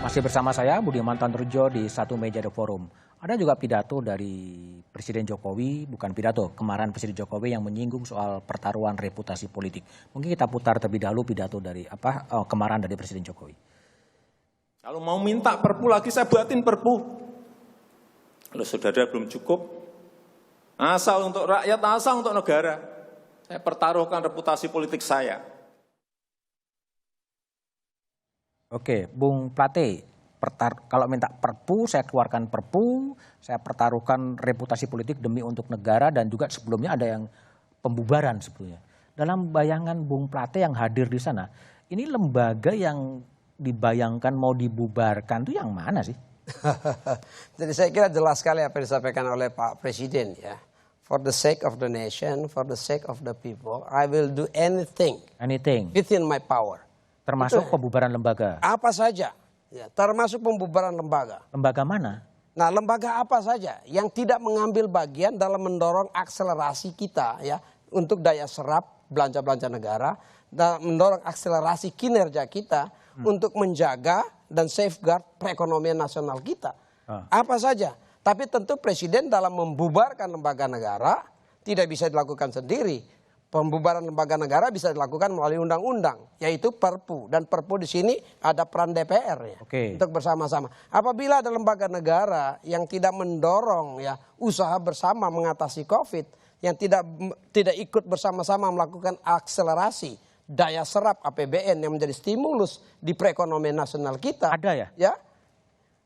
Masih bersama saya Budiman Tanrujo di Satu Meja The Forum. Ada juga pidato dari Presiden Jokowi, bukan pidato, kemarahan Presiden Jokowi yang menyinggung soal pertaruhan reputasi politik. Mungkin kita putar terlebih dahulu pidato dari kemarahan dari Presiden Jokowi. Kalau mau minta perpu lagi saya buatin perpu. Kalau saudara belum cukup, asal untuk rakyat, asal untuk negara. Saya pertaruhkan reputasi politik saya. Oke, Bung Plate, kalau minta perpu, saya keluarkan perpu, saya pertaruhkan reputasi politik demi untuk negara, dan juga sebelumnya ada yang pembubaran sebetulnya. Dalam bayangan Bung Plate yang hadir di sana, ini lembaga yang dibayangkan mau dibubarkan itu yang mana sih? Jadi saya kira jelas sekali apa yang disampaikan oleh Pak Presiden ya. For the sake of the nation, for the sake of the people, I will do anything within my power. Termasuk pembubaran lembaga? Apa saja, ya, termasuk pembubaran lembaga. Lembaga mana? Nah, lembaga apa saja yang tidak mengambil bagian dalam mendorong akselerasi kita ya untuk daya serap belanja-belanja negara, dan mendorong akselerasi kinerja kita untuk menjaga dan safeguard perekonomian nasional kita. Apa saja. Tapi tentu Presiden dalam membubarkan lembaga negara tidak bisa dilakukan sendiri. Pembubaran lembaga negara bisa dilakukan melalui undang-undang, yaitu Perpu. Dan Perpu di sini ada peran DPR ya, untuk bersama-sama. Apabila ada lembaga negara yang tidak mendorong ya usaha bersama mengatasi COVID, yang tidak ikut bersama-sama melakukan akselerasi daya serap APBN yang menjadi stimulus di perekonomian nasional kita. Ada ya?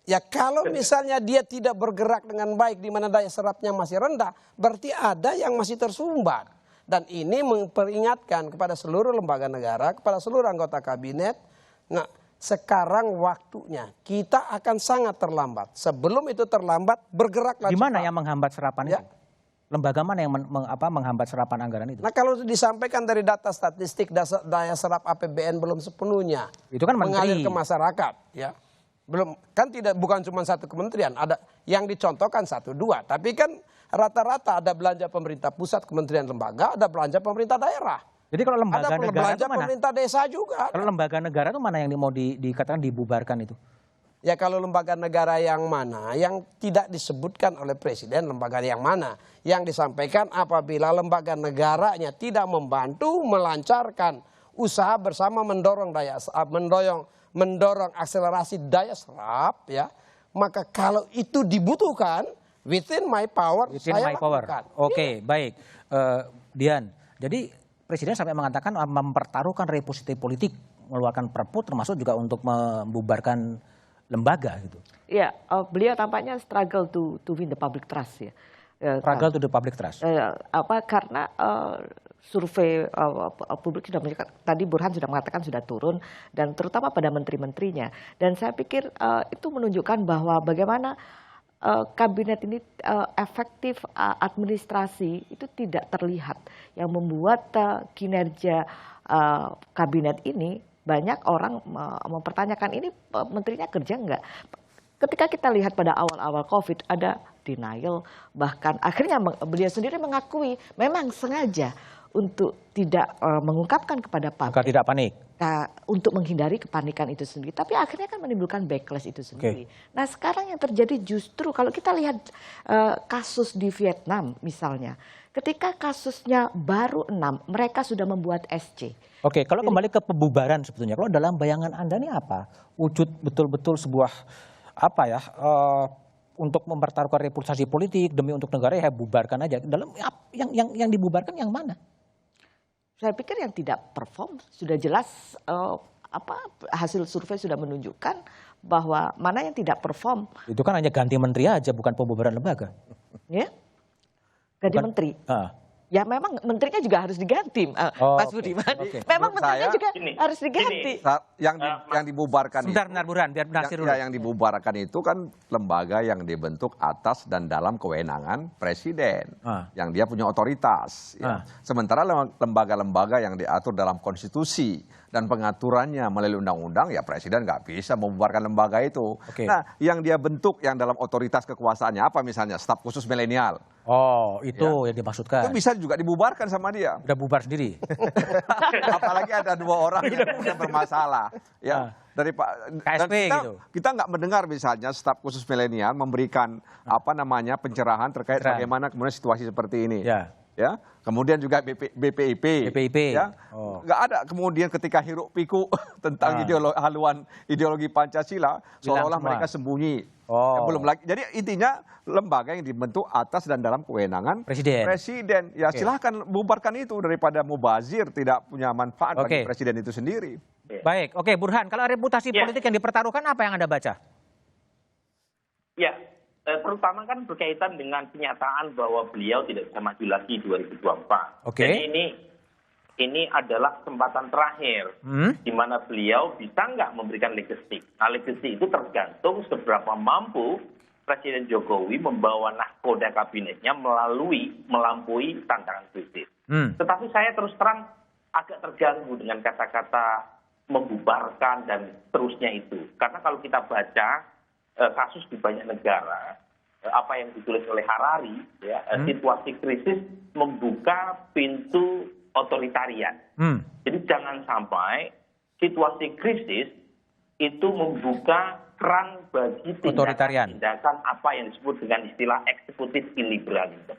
Ya kalau misalnya dia tidak bergerak dengan baik di mana daya serapnya masih rendah, berarti ada yang masih tersumbat. Dan ini memperingatkan kepada seluruh lembaga negara, kepada seluruh anggota kabinet. Nah, sekarang waktunya kita akan sangat terlambat. Sebelum itu terlambat, bergeraklah. Di mana yang menghambat serapan itu? Lembaga mana yang menghambat serapan anggaran itu? Nah, kalau disampaikan dari data statistik daya serap APBN belum sepenuhnya itu kan mengalir ke masyarakat, ya. Belum, kan bukan cuma satu kementerian, ada yang dicontohkan 1, 2, tapi kan rata-rata ada belanja pemerintah pusat, kementerian lembaga, ada belanja pemerintah daerah. Jadi kalau lembaga ada negara belanja itu mana? Pemerintah desa juga. Kalau lembaga negara itu mana yang mau dikatakan dibubarkan itu? Ya kalau lembaga negara yang mana yang tidak disebutkan oleh Presiden, lembaga yang mana yang disampaikan apabila lembaga negaranya tidak membantu melancarkan usaha bersama mendorong mendorong akselerasi daya serap ya, maka kalau itu dibutuhkan within my power, saya lakukan. Oke, baik. Dian, jadi Presiden sampai mengatakan mempertaruhkan reputasi politik, mengeluarkan perpu termasuk juga untuk membubarkan lembaga gitu. Iya, beliau tampaknya struggle to win the public trust ya. Struggle to the public trust. Karena survei publik sudah menunjukkan, tadi Burhan sudah mengatakan sudah turun, dan terutama pada menteri-menterinya. Dan saya pikir itu menunjukkan bahwa bagaimana kabinet ini efektif administrasi itu tidak terlihat, yang membuat kinerja kabinet ini banyak orang mempertanyakan ini menterinya kerja enggak. Ketika kita lihat pada awal-awal COVID ada denial, bahkan akhirnya beliau sendiri mengakui memang sengaja untuk tidak mengungkapkan kepada publik. Agar tidak panik. Untuk menghindari kepanikan itu sendiri. Tapi akhirnya kan menimbulkan backlash itu sendiri. Nah sekarang yang terjadi justru kalau kita lihat kasus di Vietnam misalnya. Ketika kasusnya baru 6, mereka sudah membuat SC. Oke, kalau kembali ke pembubaran sebetulnya. Kalau dalam bayangan Anda ini apa? Wujud betul-betul sebuah untuk mempertaruhkan reputasi politik demi untuk negara ya bubarkan aja. Dalam yang dibubarkan yang mana? Saya pikir yang tidak perform sudah jelas hasil survei sudah menunjukkan bahwa mana yang tidak perform. Itu kan hanya ganti menteri aja, bukan pembubaran lembaga. Ya, ganti menteri. Ya memang menterinya juga harus diganti, Mas Budiman. Memang menterinya juga harus diganti. Yang dibubarkan sebentar, Burhan, biar Nasir dulu. Yang dibubarkan itu kan lembaga yang dibentuk atas dan dalam kewenangan Presiden, yang dia punya otoritas. Ya. Sementara lembaga-lembaga yang diatur dalam konstitusi dan pengaturannya melalui undang-undang, ya presiden nggak bisa membubarkan lembaga itu. Oke. Nah, yang dia bentuk yang dalam otoritas kekuasaannya apa misalnya staf khusus milenial. Oh, itu yang dimaksudkan. Itu bisa juga dibubarkan sama dia. Udah bubar sendiri. Apalagi ada 2 orang yang bermasalah. Ya, dari Pak KSP gitu. Kita nggak mendengar misalnya staf khusus milenial memberikan pencerahan terkait bagaimana kemudian situasi seperti ini. Ya, kemudian juga BPIP, ya, nggak ada kemudian ketika hiruk pikuk tentang haluan ideologi Pancasila seolah-olah mereka sembunyi. Belum lagi. Jadi intinya lembaga yang dibentuk atas dan dalam kewenangan presiden. Ya silahkan bubarkan itu daripada mubazir tidak punya manfaat bagi presiden itu sendiri. Baik, oke Burhan, kalau reputasi politik yang dipertaruhkan apa yang Anda baca? Ya. Terutama kan berkaitan dengan kenyataan bahwa beliau tidak bisa maju lagi 2024. Jadi ini adalah kesempatan terakhir di mana beliau bisa nggak memberikan legacy. Nah, legacy itu tergantung seberapa mampu Presiden Jokowi membawa nahkoda kabinetnya melampaui tantangan krisis. Tetapi saya terus terang agak terganggu dengan kata-kata membubarkan dan terusnya itu. Karena kalau kita baca kasus di banyak negara, apa yang ditulis oleh Harari, ya, situasi krisis membuka pintu otoritarian. Jadi jangan sampai situasi krisis itu membuka keran bagi tindakan apa yang disebut dengan istilah eksekutif illiberalism.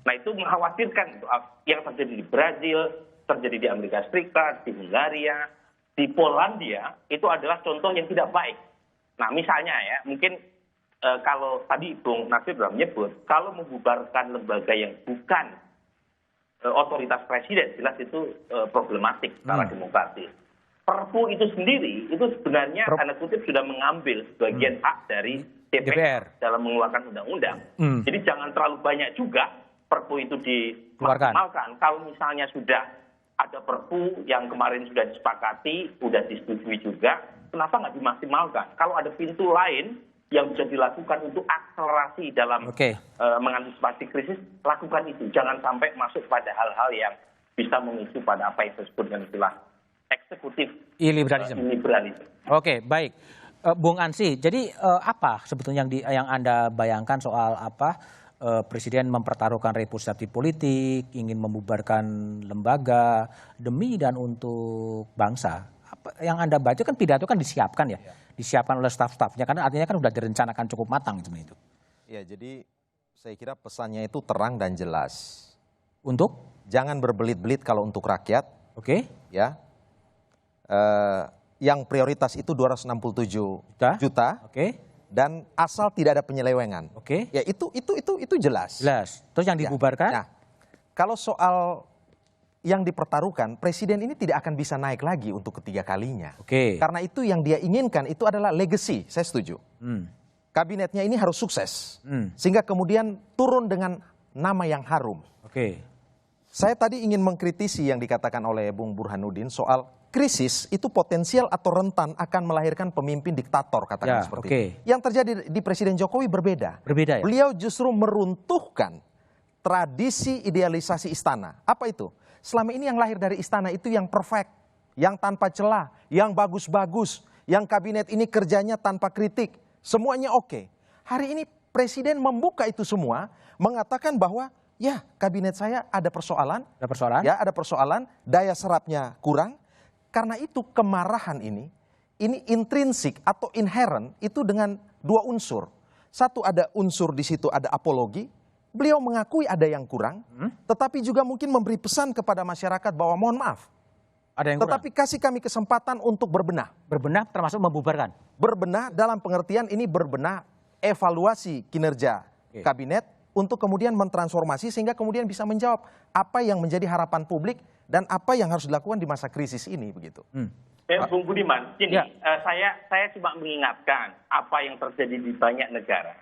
Nah itu mengkhawatirkan yang terjadi di Brazil, terjadi di Amerika Serikat, di Hungaria, di Polandia, itu adalah contoh yang tidak baik. Nah misalnya ya, mungkin kalau tadi Bung Nasir sudah menyebut, kalau membubarkan lembaga yang bukan otoritas presiden, jelas itu problematik secara demokratis. Perpu itu sendiri, itu sebenarnya tanda kutip sudah mengambil sebagian hak dari DPR dalam mengeluarkan undang-undang. Jadi jangan terlalu banyak juga Perpu itu dimaksimalkan. Kalau misalnya sudah ada Perpu yang kemarin sudah disepakati, sudah disetujui juga, kenapa nggak dimaksimalkan? Kalau ada pintu lain yang bisa dilakukan untuk akselerasi dalam mengantisipasi krisis, lakukan itu. Jangan sampai masuk pada hal-hal yang bisa memicu pada apa yang disebut dengan istilah eksekutif illiberalism. Oke, baik. Bung Ansy, jadi apa sebetulnya yang Anda bayangkan soal Presiden mempertaruhkan reputasi politik, ingin membubarkan lembaga demi dan untuk bangsa? Yang Anda baca kan pidato kan disiapkan ya, disiapkan oleh staf-stafnya, karena artinya kan sudah direncanakan cukup matang itu. Ya, jadi saya kira pesannya itu terang dan jelas. Untuk? Jangan berbelit-belit kalau untuk rakyat. Ya. Yang prioritas itu 267 juta. Dan asal tidak ada penyelewengan. Ya itu jelas. Terus yang dibubarkan? Nah, kalau soal yang dipertaruhkan, presiden ini tidak akan bisa naik lagi untuk ketiga kalinya. Karena itu yang dia inginkan itu adalah legacy, saya setuju. Kabinetnya ini harus sukses. Sehingga kemudian turun dengan nama yang harum. Saya tadi ingin mengkritisi yang dikatakan oleh Bung Burhanuddin soal krisis itu potensial atau rentan akan melahirkan pemimpin diktator, katakan seperti itu. Yang terjadi di Presiden Jokowi berbeda. Ya? Beliau justru meruntuhkan tradisi idealisasi istana. Apa itu? Selama ini yang lahir dari istana itu yang perfect, yang tanpa celah, yang bagus-bagus, yang kabinet ini kerjanya tanpa kritik, semuanya oke. Hari ini presiden membuka itu semua, mengatakan bahwa ya kabinet saya ada persoalan, daya serapnya kurang. Karena itu kemarahan ini intrinsik atau inherent itu dengan 2 unsur. Satu, ada unsur di situ ada apologi. Beliau mengakui ada yang kurang, tetapi juga mungkin memberi pesan kepada masyarakat bahwa mohon maaf. Ada yang tetapi kasih kami kesempatan untuk berbenah. Berbenah termasuk membubarkan? Berbenah dalam pengertian ini berbenah evaluasi kinerja kabinet untuk kemudian mentransformasi sehingga kemudian bisa menjawab apa yang menjadi harapan publik dan apa yang harus dilakukan di masa krisis ini begitu. Bung Budiman, saya cuma mengingatkan apa yang terjadi di banyak negara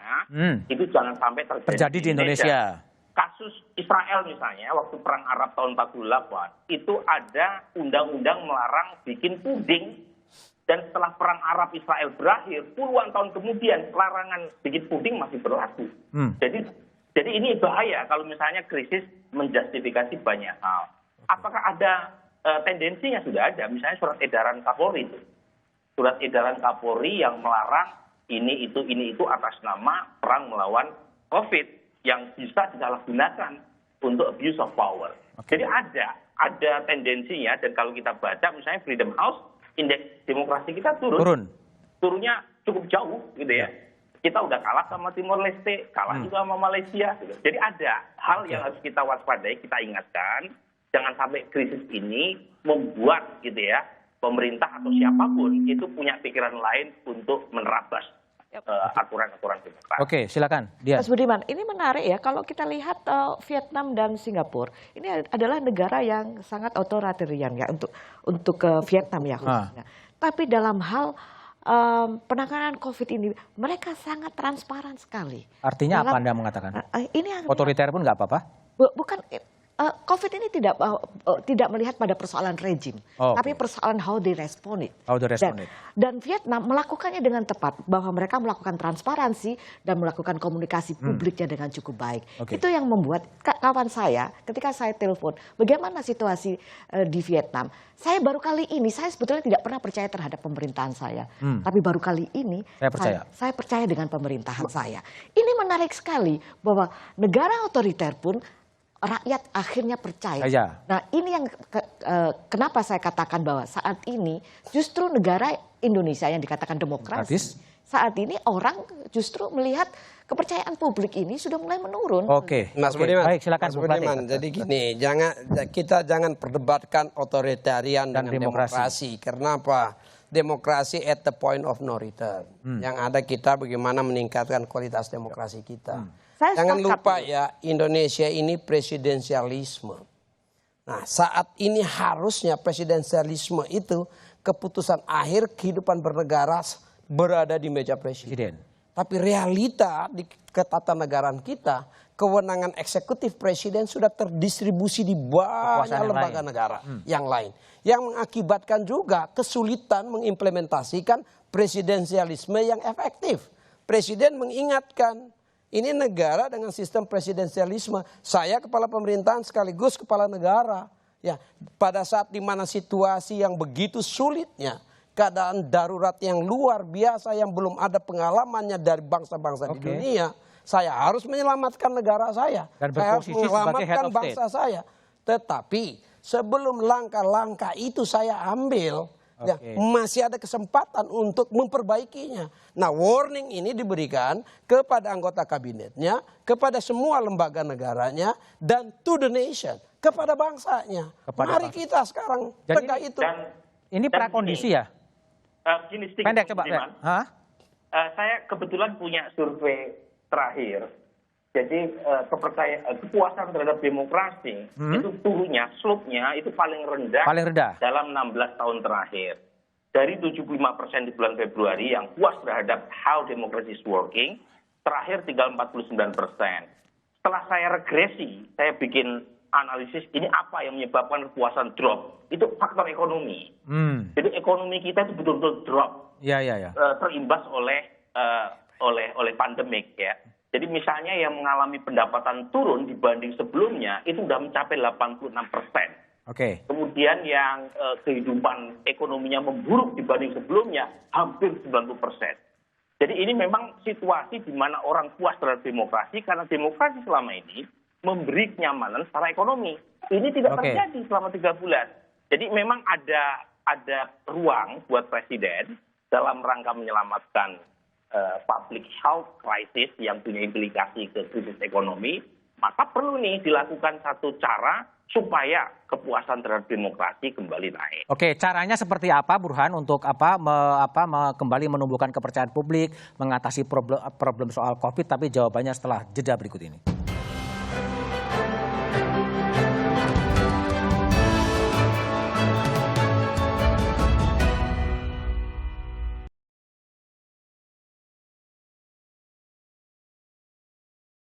itu jangan sampai terjadi di Indonesia. Kasus Israel misalnya, waktu Perang Arab tahun 48, itu ada undang-undang melarang bikin puding. Dan setelah Perang Arab Israel berakhir, puluhan tahun kemudian larangan bikin puding masih berlaku. Jadi ini bahaya kalau misalnya krisis menjustifikasi banyak hal. Apakah ada tendensinya sudah ada, misalnya surat edaran Kapolri itu. Surat edaran Kapolri yang melarang ini itu atas nama perang melawan COVID yang bisa disalahgunakan untuk abuse of power. Jadi ada tendensinya, dan kalau kita baca misalnya Freedom House, indeks demokrasi kita turunnya cukup jauh gitu ya. Kita udah kalah sama Timor Leste, kalah juga sama Malaysia. Gitu. Jadi ada hal yang harus kita waspadai, kita ingatkan, jangan sampai krisis ini membuat gitu ya, pemerintah atau siapapun itu punya pikiran lain untuk menerabas aturan-aturan demokrasi. Oke, silakan. Mas Budiman, ini menarik ya kalau kita lihat Vietnam dan Singapura, ini adalah negara yang sangat otoritarian ya untuk Vietnam ya khususnya. Tapi dalam hal penanganan COVID ini mereka sangat transparan sekali. Artinya apa Anda mengatakan? Ini otoriter pun nggak apa-apa? Bukan. COVID ini tidak melihat pada persoalan rejim, tapi persoalan how they respond it. Dan Vietnam melakukannya dengan tepat, bahwa mereka melakukan transparansi dan melakukan komunikasi publiknya dengan cukup baik. Itu yang membuat kawan saya, ketika saya telepon, bagaimana situasi di Vietnam, saya baru kali ini, saya sebetulnya tidak pernah percaya terhadap pemerintahan saya, tapi baru kali ini saya percaya dengan pemerintahan saya. Ini menarik sekali bahwa negara otoriter pun rakyat akhirnya percaya. Nah ini yang kenapa saya katakan bahwa saat ini justru negara Indonesia yang dikatakan demokratis, saat ini orang justru melihat kepercayaan publik ini sudah mulai menurun. Mas Budiman, baik, silakan, Mas Budiman. Jadi gini, kita jangan perdebatkan otoritarian dengan demokrasi. Kenapa? Demokrasi at the point of no return. Yang ada kita bagaimana meningkatkan kualitas demokrasi kita. Jangan lupa ya, Indonesia ini presidensialisme. Nah, saat ini harusnya presidensialisme itu keputusan akhir kehidupan bernegara berada di meja presiden. Tapi realita di ketatanegaraan kita, kewenangan eksekutif presiden sudah terdistribusi di banyak lembaga negara yang lain. Yang mengakibatkan juga kesulitan mengimplementasikan presidensialisme yang efektif. Presiden mengingatkan, ini negara dengan sistem presidensialisme. Saya kepala pemerintahan sekaligus kepala negara. Ya, pada saat di mana situasi yang begitu sulitnya, keadaan darurat yang luar biasa yang belum ada pengalamannya dari bangsa-bangsa di dunia, saya harus menyelamatkan negara saya. Saya harus menyelamatkan bangsa saya. Tetapi sebelum langkah-langkah itu saya ambil, ya, masih ada kesempatan untuk memperbaikinya. Nah, warning ini diberikan kepada anggota kabinetnya, kepada semua lembaga negaranya, dan to the nation, kepada bangsanya. Mari kita sekarang tegak itu. Ini prakondisi ya? Pendek coba. Saya kebetulan punya survei terakhir. Jadi kepuasan terhadap demokrasi itu turunnya, slope-nya itu paling rendah dalam 16 tahun terakhir. Dari 75% di bulan Februari yang puas terhadap how democracy is working, terakhir tinggal 49%. Setelah saya regresi, saya bikin analisis ini apa yang menyebabkan kepuasan drop. Itu faktor ekonomi. Jadi ekonomi kita itu betul-betul drop. Terimbas oleh pandemik ya. Jadi misalnya yang mengalami pendapatan turun dibanding sebelumnya itu sudah mencapai 86%. Kemudian yang kehidupan ekonominya memburuk dibanding sebelumnya hampir 90%. Jadi ini memang situasi di mana orang puas terhadap demokrasi karena demokrasi selama ini memberi kenyamanan secara ekonomi. Ini tidak terjadi selama 3 bulan. Jadi memang ada ruang buat presiden dalam rangka menyelamatkan public health crisis yang punya implikasi ke krisis ekonomi, maka perlu nih dilakukan satu cara supaya kepuasan terhadap demokrasi kembali naik. Caranya seperti apa, Burhan, untuk kembali menumbuhkan kepercayaan publik, mengatasi problem soal COVID, tapi jawabannya setelah jeda berikut ini.